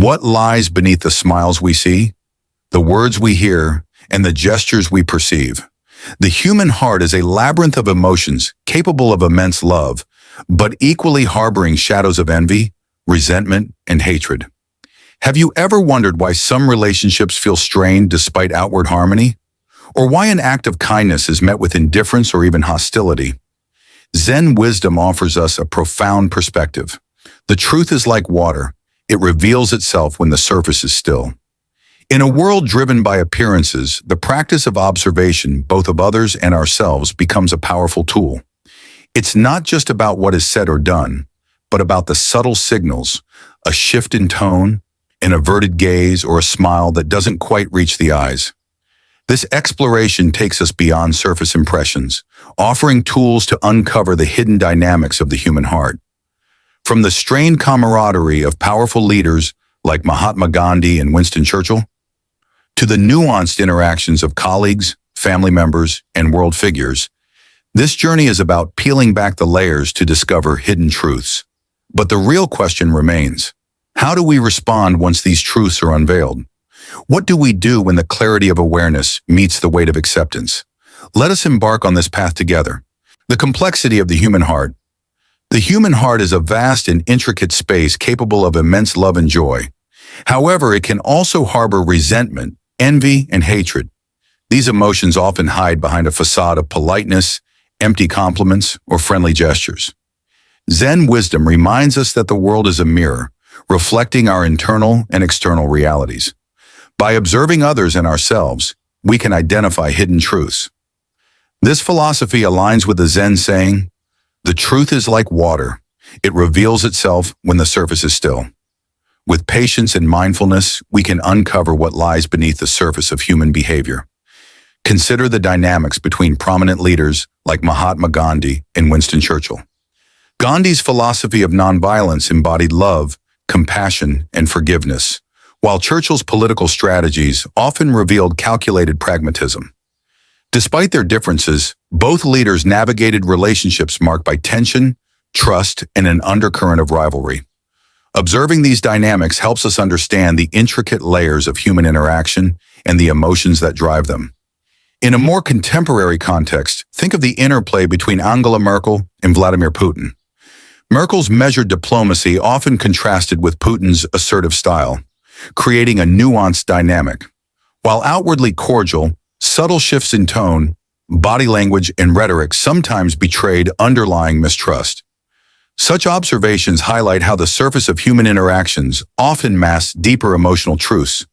What lies beneath the smiles we see, the words we hear, and the gestures we perceive? The human heart is a labyrinth of emotions capable of immense love, but equally harboring shadows of envy, resentment, and hatred. Have you ever wondered why some relationships feel strained despite outward harmony? Or why an act of kindness is met with indifference or even hostility? Zen wisdom offers us a profound perspective. The truth is like water. It reveals itself when the surface is still. In a world driven by appearances, the practice of observation, both of others and ourselves, becomes a powerful tool. It's not just about what is said or done, but about the subtle signals, a shift in tone, an averted gaze, or a smile that doesn't quite reach the eyes. This exploration takes us beyond surface impressions, offering tools to uncover the hidden dynamics of the human heart. From the strained camaraderie of powerful leaders like Mahatma Gandhi and Winston Churchill, to the nuanced interactions of colleagues, family members, and world figures, this journey is about peeling back the layers to discover hidden truths. But the real question remains: how do we respond once these truths are unveiled? What do we do when the clarity of awareness meets the weight of acceptance? Let us embark on this path together. The complexity of the human heart. The human heart is a vast and intricate space capable of immense love and joy. However, it can also harbor resentment, envy, and hatred. These emotions often hide behind a facade of politeness, empty compliments, or friendly gestures. Zen wisdom reminds us that the world is a mirror, reflecting our internal and external realities. By observing others and ourselves, we can identify hidden truths. This philosophy aligns with the Zen saying, "The truth is like water. It reveals itself when the surface is still." With patience and mindfulness, we can uncover what lies beneath the surface of human behavior. Consider the dynamics between prominent leaders like Mahatma Gandhi and Winston Churchill. Gandhi's philosophy of nonviolence embodied love, compassion, and forgiveness, while Churchill's political strategies often revealed calculated pragmatism. Despite their differences, both leaders navigated relationships marked by tension, trust, and an undercurrent of rivalry. Observing these dynamics helps us understand the intricate layers of human interaction and the emotions that drive them. In a more contemporary context, think of the interplay between Angela Merkel and Vladimir Putin. Merkel's measured diplomacy often contrasted with Putin's assertive style, creating a nuanced dynamic. While outwardly cordial, subtle shifts in tone, body language, and rhetoric sometimes betrayed underlying mistrust. Such observations highlight how the surface of human interactions often masks deeper emotional truths.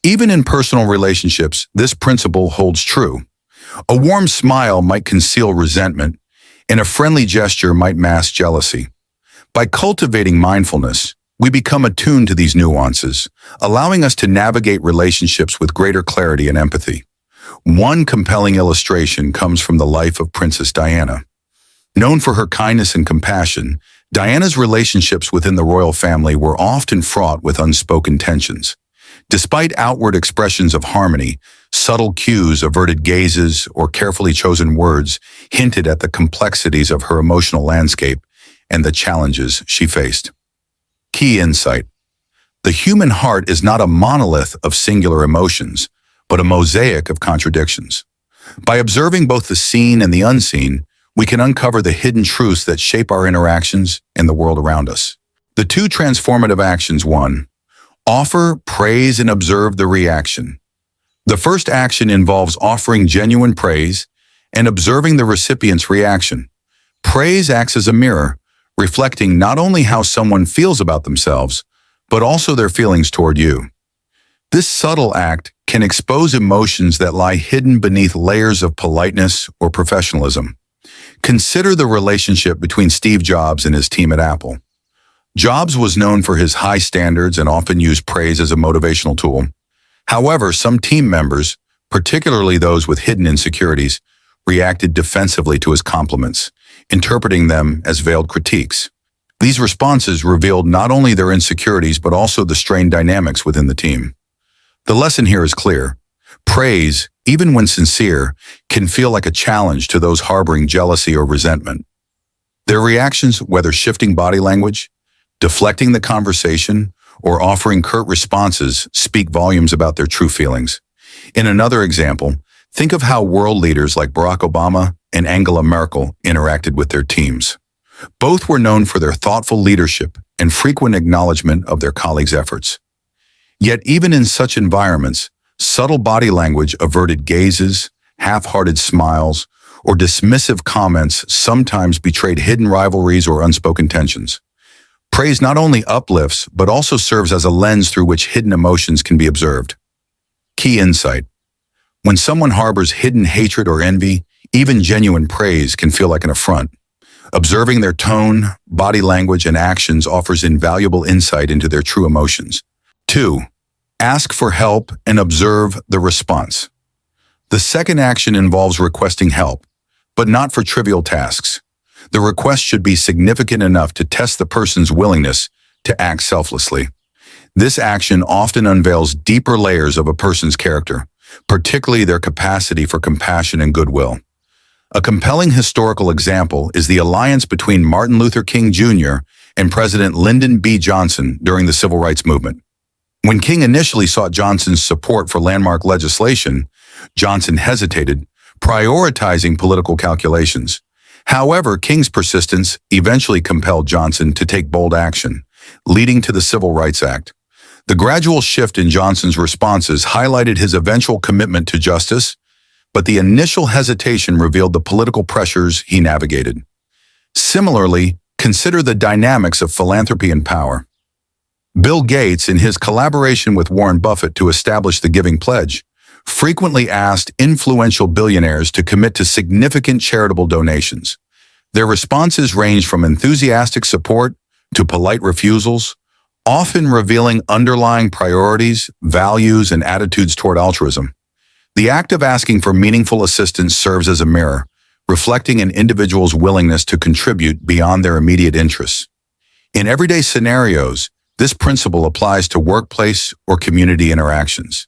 Even in personal relationships, this principle holds true. A warm smile might conceal resentment, and a friendly gesture might mask jealousy. By cultivating mindfulness, we become attuned to these nuances, allowing us to navigate relationships with greater clarity and empathy. One compelling illustration comes from the life of Princess Diana. Known for her kindness and compassion, Diana's relationships within the royal family were often fraught with unspoken tensions. Despite outward expressions of harmony, subtle cues, averted gazes, or carefully chosen words hinted at the complexities of her emotional landscape and the challenges she faced. Key insight: the human heart is not a monolith of singular emotions, but a mosaic of contradictions. By observing both the seen and the unseen, we can uncover the hidden truths that shape our interactions and the world around us. The two transformative actions: 1. Offer, praise, and observe the reaction. The first action involves offering genuine praise and observing the recipient's reaction. Praise acts as a mirror, reflecting not only how someone feels about themselves, but also their feelings toward you. This subtle act can expose emotions that lie hidden beneath layers of politeness or professionalism. Consider the relationship between Steve Jobs and his team at Apple. Jobs was known for his high standards and often used praise as a motivational tool. However, some team members, particularly those with hidden insecurities, reacted defensively to his compliments, interpreting them as veiled critiques. These responses revealed not only their insecurities but also the strained dynamics within the team. The lesson here is clear. Praise, even when sincere, can feel like a challenge to those harboring jealousy or resentment. Their reactions, whether shifting body language, deflecting the conversation, or offering curt responses speak volumes about their true feelings. In another example, think of how world leaders like Barack Obama and Angela Merkel interacted with their teams. Both were known for their thoughtful leadership and frequent acknowledgement of their colleagues' efforts. Yet even in such environments, subtle body language, averted gazes, half-hearted smiles, or dismissive comments sometimes betrayed hidden rivalries or unspoken tensions. Praise not only uplifts, but also serves as a lens through which hidden emotions can be observed. Key insight. When someone harbors hidden hatred or envy, even genuine praise can feel like an affront. Observing their tone, body language, and actions offers invaluable insight into their true emotions. 2. Ask for help and observe the response. The second action involves requesting help, but not for trivial tasks. The request should be significant enough to test the person's willingness to act selflessly. This action often unveils deeper layers of a person's character, particularly their capacity for compassion and goodwill. A compelling historical example is the alliance between Martin Luther King Jr. and President Lyndon B. Johnson during the Civil Rights Movement. When King initially sought Johnson's support for landmark legislation, Johnson hesitated, prioritizing political calculations. However, King's persistence eventually compelled Johnson to take bold action, leading to the Civil Rights Act. The gradual shift in Johnson's responses highlighted his eventual commitment to justice, but the initial hesitation revealed the political pressures he navigated. Similarly, consider the dynamics of philanthropy and power. Bill Gates, in his collaboration with Warren Buffett to establish the Giving Pledge, frequently asked influential billionaires to commit to significant charitable donations. Their responses ranged from enthusiastic support to polite refusals, often revealing underlying priorities, values, and attitudes toward altruism. The act of asking for meaningful assistance serves as a mirror, reflecting an individual's willingness to contribute beyond their immediate interests. In everyday scenarios, this principle applies to workplace or community interactions.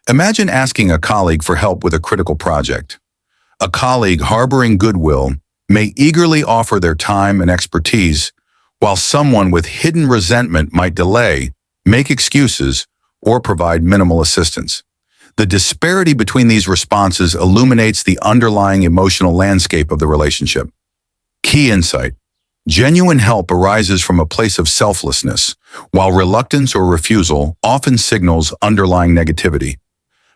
Imagine asking a colleague for help with a critical project. A colleague harboring goodwill may eagerly offer their time and expertise, while someone with hidden resentment might delay, make excuses, or provide minimal assistance. The disparity between these responses illuminates the underlying emotional landscape of the relationship. Key insight. Genuine help arises from a place of selflessness, while reluctance or refusal often signals underlying negativity.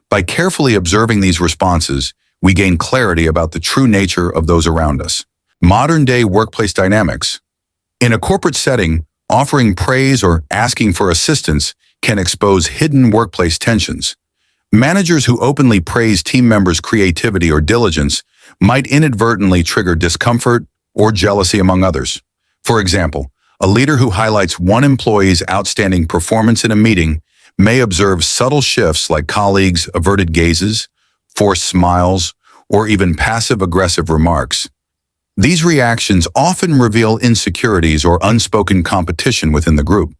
By carefully observing these responses, we gain clarity about the true nature of those around us. Modern-day workplace dynamics. In a corporate setting, offering praise or asking for assistance can expose hidden workplace tensions. Managers who openly praise team members' creativity or diligence might inadvertently trigger discomfort or jealousy among others. For example, a leader who highlights one employee's outstanding performance in a meeting may observe subtle shifts like colleagues' averted gazes, forced smiles, or even passive-aggressive remarks. These reactions often reveal insecurities or unspoken competition within the group.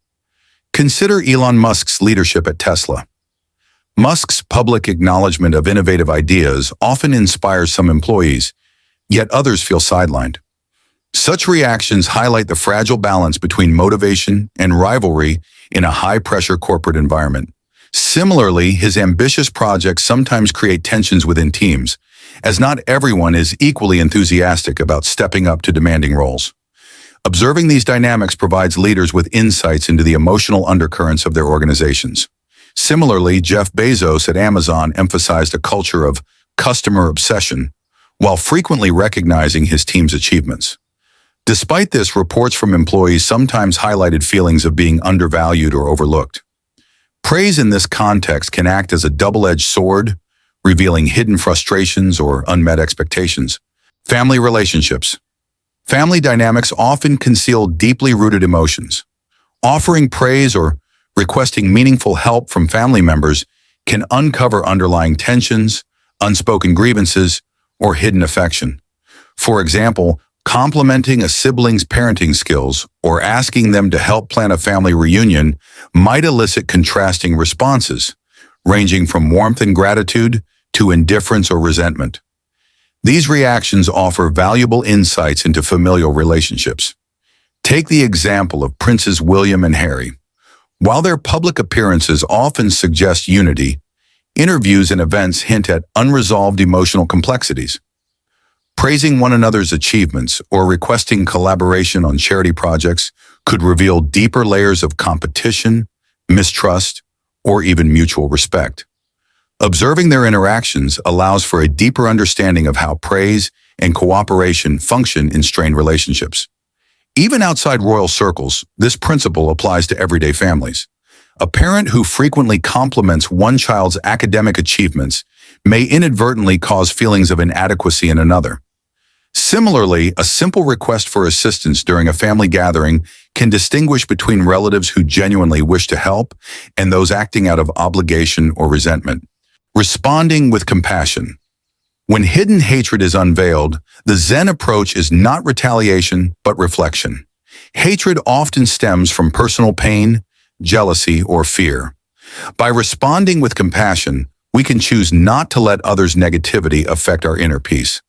Consider Elon Musk's leadership at Tesla. Musk's public acknowledgement of innovative ideas often inspires some employees, yet others feel sidelined. Such reactions highlight the fragile balance between motivation and rivalry in a high-pressure corporate environment. Similarly, his ambitious projects sometimes create tensions within teams, as not everyone is equally enthusiastic about stepping up to demanding roles. Observing these dynamics provides leaders with insights into the emotional undercurrents of their organizations. Similarly, Jeff Bezos at Amazon emphasized a culture of customer obsession, while frequently recognizing his team's achievements. Despite this, reports from employees sometimes highlighted feelings of being undervalued or overlooked. Praise in this context can act as a double-edged sword, revealing hidden frustrations or unmet expectations. Family relationships. Family dynamics often conceal deeply rooted emotions. Offering praise or requesting meaningful help from family members can uncover underlying tensions, unspoken grievances, or hidden affection. For example, complimenting a sibling's parenting skills or asking them to help plan a family reunion might elicit contrasting responses, ranging from warmth and gratitude to indifference or resentment. These reactions offer valuable insights into familial relationships. Take the example of Princes William and Harry. While their public appearances often suggest unity, interviews and events hint at unresolved emotional complexities. Praising one another's achievements or requesting collaboration on charity projects could reveal deeper layers of competition, mistrust, or even mutual respect. Observing their interactions allows for a deeper understanding of how praise and cooperation function in strained relationships. Even outside royal circles, this principle applies to everyday families. A parent who frequently compliments one child's academic achievements may inadvertently cause feelings of inadequacy in another. Similarly, a simple request for assistance during a family gathering can distinguish between relatives who genuinely wish to help and those acting out of obligation or resentment. Responding with compassion. When hidden hatred is unveiled, the Zen approach is not retaliation, but reflection. Hatred often stems from personal pain, jealousy, or fear. By responding with compassion, we can choose not to let others' negativity affect our inner peace.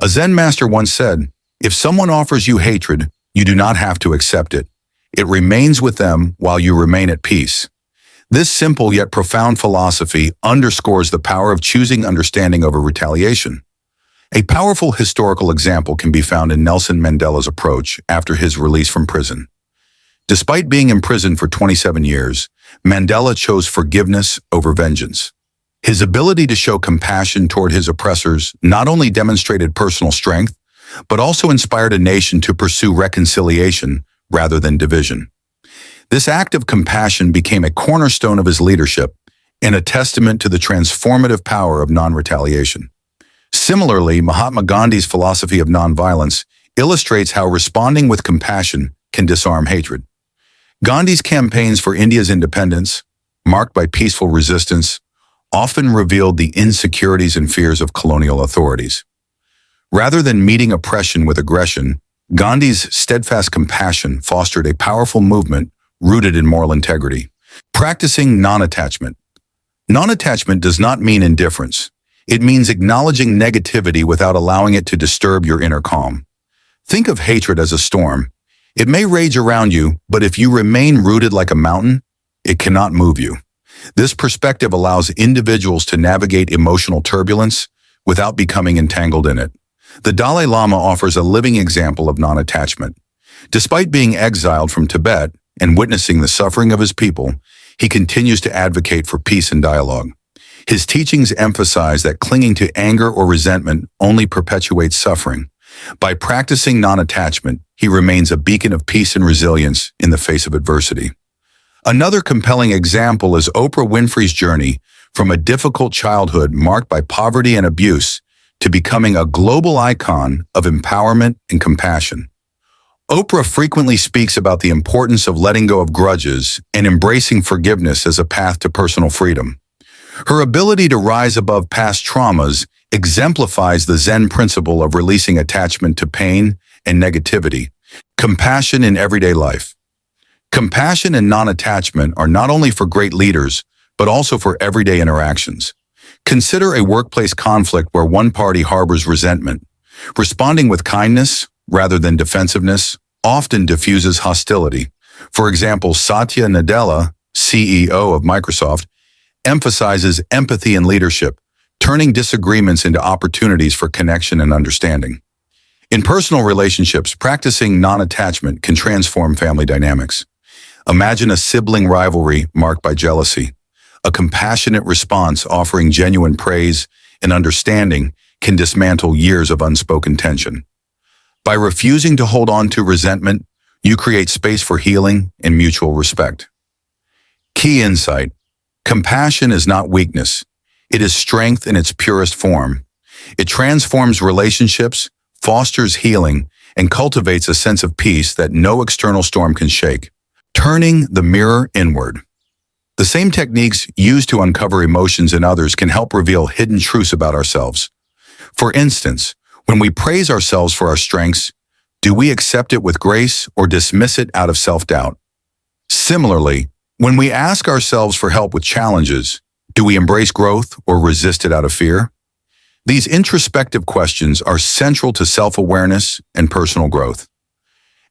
A Zen master once said, "If someone offers you hatred, you do not have to accept it. It remains with them while you remain at peace." This simple yet profound philosophy underscores the power of choosing understanding over retaliation. A powerful historical example can be found in Nelson Mandela's approach after his release from prison. Despite being imprisoned for 27 years, Mandela chose forgiveness over vengeance. His ability to show compassion toward his oppressors not only demonstrated personal strength, but also inspired a nation to pursue reconciliation rather than division. This act of compassion became a cornerstone of his leadership and a testament to the transformative power of non-retaliation. Similarly, Mahatma Gandhi's philosophy of nonviolence illustrates how responding with compassion can disarm hatred. Gandhi's campaigns for India's independence, marked by peaceful resistance, often revealed the insecurities and fears of colonial authorities. Rather than meeting oppression with aggression, Gandhi's steadfast compassion fostered a powerful movement rooted in moral integrity. Practicing non-attachment. Non-attachment does not mean indifference. It means acknowledging negativity without allowing it to disturb your inner calm. Think of hatred as a storm. It may rage around you, but if you remain rooted like a mountain, it cannot move you. This perspective allows individuals to navigate emotional turbulence without becoming entangled in it. The Dalai Lama offers a living example of non-attachment. Despite being exiled from Tibet and witnessing the suffering of his people, he continues to advocate for peace and dialogue. His teachings emphasize that clinging to anger or resentment only perpetuates suffering. By practicing non-attachment, he remains a beacon of peace and resilience in the face of adversity. Another compelling example is Oprah Winfrey's journey from a difficult childhood marked by poverty and abuse to becoming a global icon of empowerment and compassion. Oprah frequently speaks about the importance of letting go of grudges and embracing forgiveness as a path to personal freedom. Her ability to rise above past traumas exemplifies the Zen principle of releasing attachment to pain and negativity. Compassion in everyday life. Compassion and non-attachment are not only for great leaders, but also for everyday interactions. Consider a workplace conflict where one party harbors resentment. Responding with kindness, rather than defensiveness, often diffuses hostility. For example, Satya Nadella, CEO of Microsoft, emphasizes empathy and leadership, turning disagreements into opportunities for connection and understanding. In personal relationships, practicing non-attachment can transform family dynamics. Imagine a sibling rivalry marked by jealousy. A compassionate response offering genuine praise and understanding can dismantle years of unspoken tension. By refusing to hold on to resentment, you create space for healing and mutual respect. Key insight: compassion is not weakness. It is strength in its purest form. It transforms relationships, fosters healing, and cultivates a sense of peace that no external storm can shake. Turning the mirror inward. The same techniques used to uncover emotions in others can help reveal hidden truths about ourselves. For instance, when we praise ourselves for our strengths, do we accept it with grace or dismiss it out of self-doubt? Similarly, when we ask ourselves for help with challenges, do we embrace growth or resist it out of fear? These introspective questions are central to self-awareness and personal growth.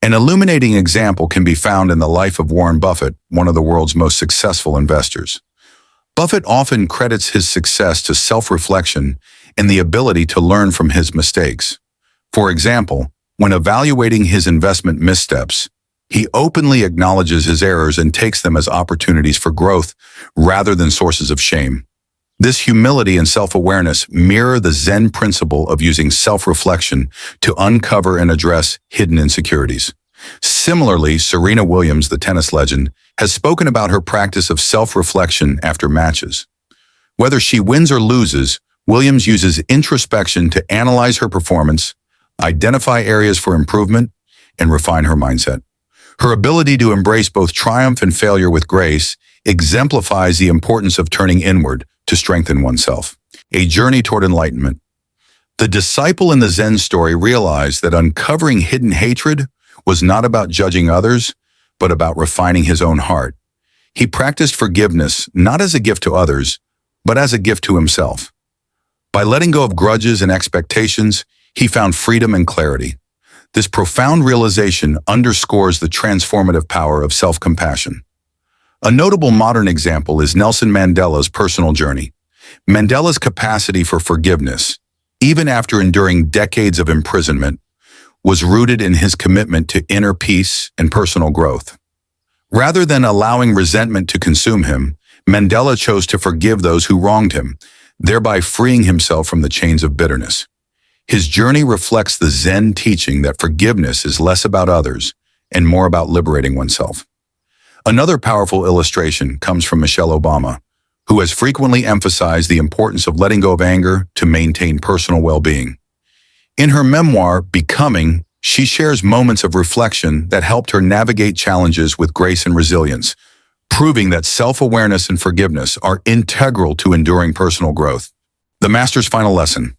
An illuminating example can be found in the life of Warren Buffett, one of the world's most successful investors. Buffett often credits his success to self-reflection and the ability to learn from his mistakes. For example, when evaluating his investment missteps, he openly acknowledges his errors and takes them as opportunities for growth rather than sources of shame. This humility and self-awareness mirror the Zen principle of using self-reflection to uncover and address hidden insecurities. Similarly, Serena Williams, the tennis legend, has spoken about her practice of self-reflection after matches. Whether she wins or loses, Williams uses introspection to analyze her performance, identify areas for improvement, and refine her mindset. Her ability to embrace both triumph and failure with grace exemplifies the importance of turning inward to strengthen oneself. A journey toward enlightenment. The disciple in the Zen story realized that uncovering hidden hatred was not about judging others, but about refining his own heart. He practiced forgiveness not as a gift to others, but as a gift to himself. By letting go of grudges and expectations, he found freedom and clarity. This profound realization underscores the transformative power of self-compassion. A notable modern example is Nelson Mandela's personal journey. Mandela's capacity for forgiveness, even after enduring decades of imprisonment, was rooted in his commitment to inner peace and personal growth. Rather than allowing resentment to consume him, Mandela chose to forgive those who wronged him, thereby freeing himself from the chains of bitterness. His journey reflects the Zen teaching that forgiveness is less about others and more about liberating oneself. Another powerful illustration comes from Michelle Obama, who has frequently emphasized the importance of letting go of anger to maintain personal well-being. In her memoir, Becoming, she shares moments of reflection that helped her navigate challenges with grace and resilience, proving that self-awareness and forgiveness are integral to enduring personal growth. The Master's final lesson.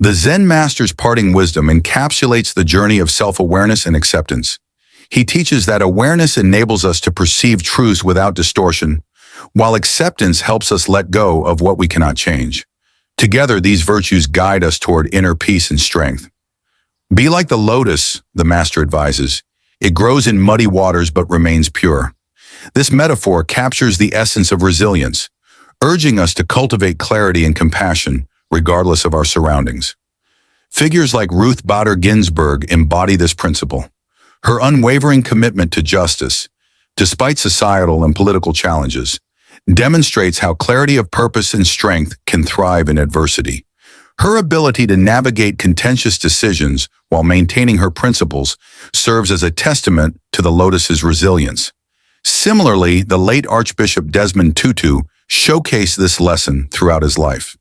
The Zen Master's parting wisdom encapsulates the journey of self-awareness and acceptance. He teaches that awareness enables us to perceive truths without distortion, while acceptance helps us let go of what we cannot change. Together, these virtues guide us toward inner peace and strength. Be like the lotus, the Master advises. It grows in muddy waters but remains pure. This metaphor captures the essence of resilience, urging us to cultivate clarity and compassion regardless of our surroundings. Figures like Ruth Bader Ginsburg embody this principle. Her unwavering commitment to justice, despite societal and political challenges, demonstrates how clarity of purpose and strength can thrive in adversity. Her ability to navigate contentious decisions while maintaining her principles serves as a testament to the lotus's resilience. Similarly, the late Archbishop Desmond Tutu showcased this lesson throughout his life.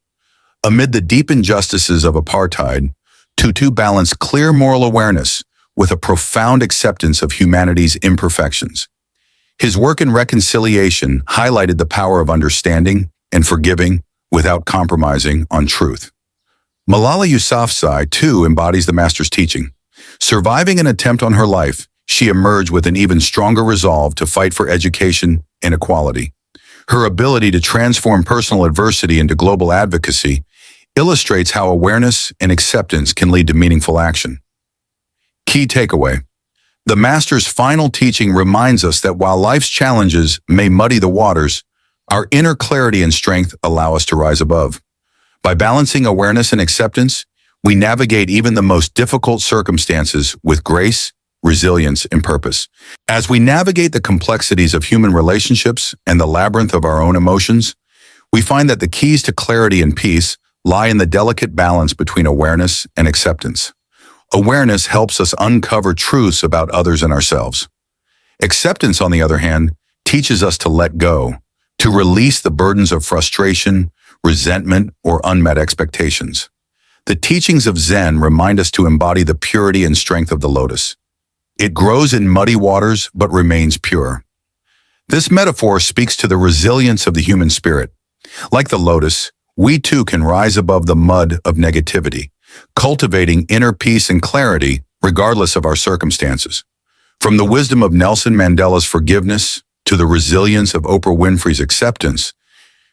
Amid the deep injustices of apartheid, Tutu balanced clear moral awareness with a profound acceptance of humanity's imperfections. His work in reconciliation highlighted the power of understanding and forgiving without compromising on truth. Malala Yousafzai, too, embodies the Master's teaching. Surviving an attempt on her life, she emerged with an even stronger resolve to fight for education and equality. Her ability to transform personal adversity into global advocacy illustrates how awareness and acceptance can lead to meaningful action. Key takeaway. The Master's final teaching reminds us that while life's challenges may muddy the waters, our inner clarity and strength allow us to rise above. By balancing awareness and acceptance, we navigate even the most difficult circumstances with grace, resilience, and purpose. As we navigate the complexities of human relationships and the labyrinth of our own emotions, we find that the keys to clarity and peace lie in the delicate balance between awareness and acceptance. Awareness helps us uncover truths about others and ourselves. Acceptance, on the other hand, teaches us to let go, to release the burdens of frustration, resentment, or unmet expectations. The teachings of Zen remind us to embody the purity and strength of the lotus. It grows in muddy waters but remains pure. This metaphor speaks to the resilience of the human spirit. Like the lotus, we too can rise above the mud of negativity, cultivating inner peace and clarity regardless of our circumstances. From the wisdom of Nelson Mandela's forgiveness to the resilience of Oprah Winfrey's acceptance,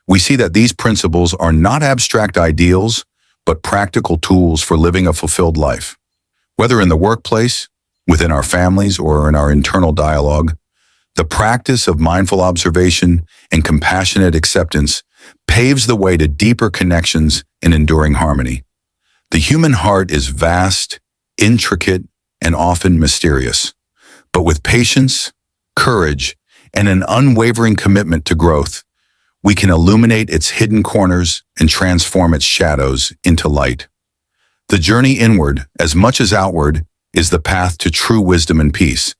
we see that these principles are not abstract ideals, but practical tools for living a fulfilled life. Whether in the workplace, within our families or in our internal dialogue, the practice of mindful observation and compassionate acceptance paves the way to deeper connections and enduring harmony. The human heart is vast, intricate, and often mysterious. But with patience, courage, and an unwavering commitment to growth, we can illuminate its hidden corners and transform its shadows into light. The journey inward, as much as outward, is the path to true wisdom and peace,